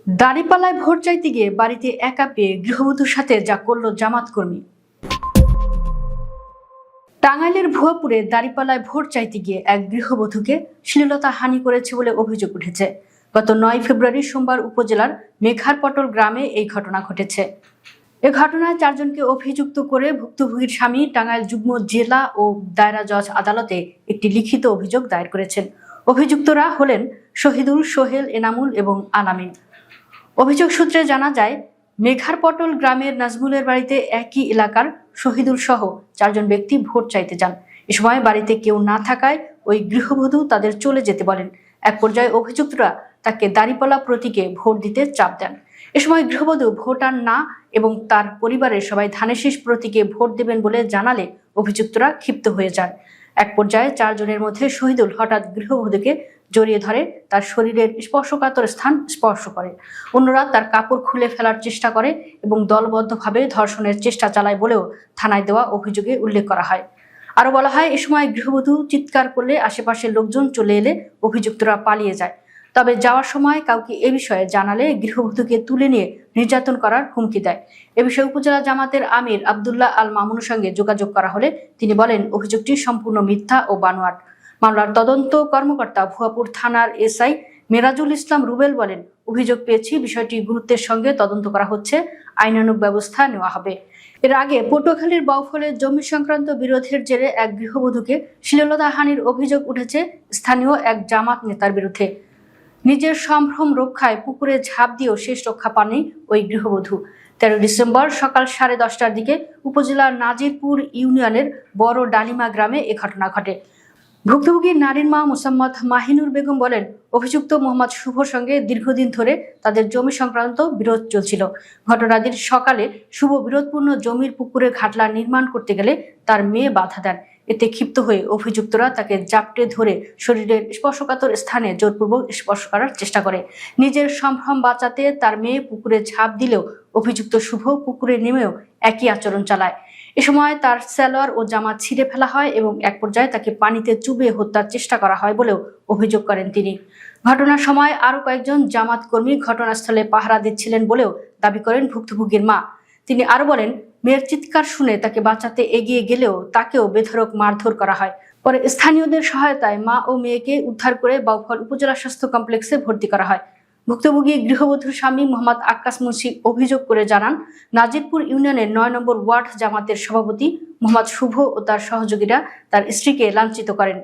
দাঁড়িপাল্লায় vote চাইতে গিয়ে বাড়িতে একা পেয়ে গৃহবধূর সাথে যা করল জামাত কর্মী। টাঙ্গাইলের ভুয়াপুরে দাঁড়িপাল্লায় ভোট চাইতে গিয়ে এক গৃহবধূকে শ্লীলতাহানি করেছে বলে অভিযোগ উঠেছে। গত ৯ ফেব্রুয়ারি সোমবার উপজেলার মেঘারপটল গ্রামে এই ঘটনা ঘটেছে। এ ঘটনায় ৪ জনকে অভিযুক্ত করে ভুক্তভোগীর স্বামী টাঙ্গাইল যুগ্ম জেলা ও দায়রা জজ আদালতে একটি লিখিত অভিযোগ দায়ের করেছেন। অভিযুক্তরা হলেন শহীদুল, সোহেল, এনামুল এবং আলামিন। অভিযোগ সূত্রে জানা যায়, মেঘারপটল গ্রামের নাজমুলের বাড়িতে একই এলাকার শহীদুল সহ ৪ জন ব্যক্তি ভোট চাইতে যান। এ সময় বাড়িতে কেউ না থাকায় ওই গৃহবধূ তাদের চলে যেতে বলেন। এক পর্যায়ে অভিযুক্তরা তাকে দাঁড়িপাল্লা প্রতীকে ভোট দিতে চাপ দেন। এ সময় গৃহবধূ ভোটার না এবং তার পরিবারের সবাই ধানের শীষ প্রতীকে ভোট দেবেন বলে জানালে অভিযুক্তরা ক্ষিপ্ত হয়ে যান। এক পর্যায়ে ৪ জনের মধ্যে শহীদুল হঠাৎ গৃহবধূকে জড়িয়ে ধরে তার শরীরের স্পর্শকাতর স্থান স্পর্শ করে। অন্যরা তার কাপড় খুলে ফেলার চেষ্টা করে এবং দলবদ্ধভাবে ধর্ষণের চেষ্টা চালায় বলেও থানায় দেওয়া অভিযোগে উল্লেখ করা হয়। আরো বলা হয়, এ সময় গৃহবধূ চিৎকার করলে আশেপাশের লোকজন চলে এলে অভিযুক্তরা পালিয়ে যায়। তবে যাওয়ার সময় কাউকে এ বিষয়ে জানালে গৃহবধূকে তুলে নিয়ে নির্যাতন করার হুমকি দেয়। এ বিষয়ে উপজেলা জামাতের আমির আব্দুল্লাহ আল মামুনের সঙ্গে যোগাযোগ করা হলে তিনি বলেন, অভিযোগটি সম্পূর্ণ মিথ্যা ও বানোয়াট। মামলার তদন্ত কর্মকর্তা ভুয়াপুর থানার এসআই মেরাজুল ইসলাম রুবেল বলেন, অভিযোগ পেয়েছি, বিষয়টি গুরুত্বের সঙ্গে তদন্ত করা হচ্ছে, আইনানুগ ব্যবস্থা নেওয়া হবে। এর আগে পটুয়াখালীর বাউফলে জমি সংক্রান্ত বিরোধের জেরে এক গৃহবধূকে শ্লীলতাহানির অভিযোগ উঠেছে স্থানীয় এক জামাত নেতার বিরুদ্ধে। নিজের সম্ভ্রম রক্ষায় পুকুরে ঝাঁপ দিয়েও শেষ রক্ষা পাননি ওই গৃহবধূ। 13 ডিসেম্বর সকাল 10:30টার দিকে উপজেলার নাজিরপুর ইউনিয়নের বড় ডালিমা গ্রামে এ ঘটনা ঘটে। ভুক্তভোগী নারীর মা মোসাম্মদ মাহিনুর বেগম বলেন, অভিযুক্ত মোহাম্মদ শুভর সঙ্গে দীর্ঘদিন ধরে তাদের জমি সংক্রান্ত বিরোধ চলছিল। ঘটনার দিন সকালে শুভ বিরোধপূর্ণ জমির পুকুরে ঘাটলা নির্মাণ করতে গেলে তার মেয়ে বাধা দেন। এতে ক্ষিপ্ত হয়ে অভিযুক্তরা তাকে জাপটে ধরে শরীরের স্পর্শকাতর স্থানে জোরপূর্বক স্পর্শ করার চেষ্টা করে। নিজের সম্ভ্রম বাঁচাতে তার মেয়ে পুকুরে ঝাঁপ দিলেও অভিযুক্ত শুভ পুকুরে নেমেও একই আচরণ চালায়। এ সময় তার সালোয়ার ও জামা ছিঁড়ে ফেলা হয় এবং এক পর্যায়ে তাকে পানিতে চুবিয়ে হত্যার চেষ্টা করা হয় বলেও অভিযোগ করেন তিনি। ঘটনার সময় আরো কয়েকজন জামাত কর্মী ঘটনাস্থলে পাহারা দিচ্ছিলেন বলেও দাবি করেন ভুক্তভোগীর মা। তিনি আরো বলেন, মেয়ের চিৎকার শুনে তাকে বাঁচাতে এগিয়ে গেলেও তাকেও বেধড়ক মারধর করা হয়। পরে স্থানীয়দের সহায়তায় মা ও মেয়েকে উদ্ধার করে বাউফল উপজেলা স্বাস্থ্য কমপ্লেক্সে ভর্তি করা হয়। ভুক্তভোগী গৃহবধূর স্বামী মোহাম্মদ আক্কাস মুন্সি অভিযোগ করে জানান, নাজিরপুর ইউনিয়নের 9 নম্বর ওয়ার্ড জামাতের সভাপতি মোহাম্মদ শুভ ও তার সহযোগীরা তার স্ত্রীকে লাঞ্ছিত করেন।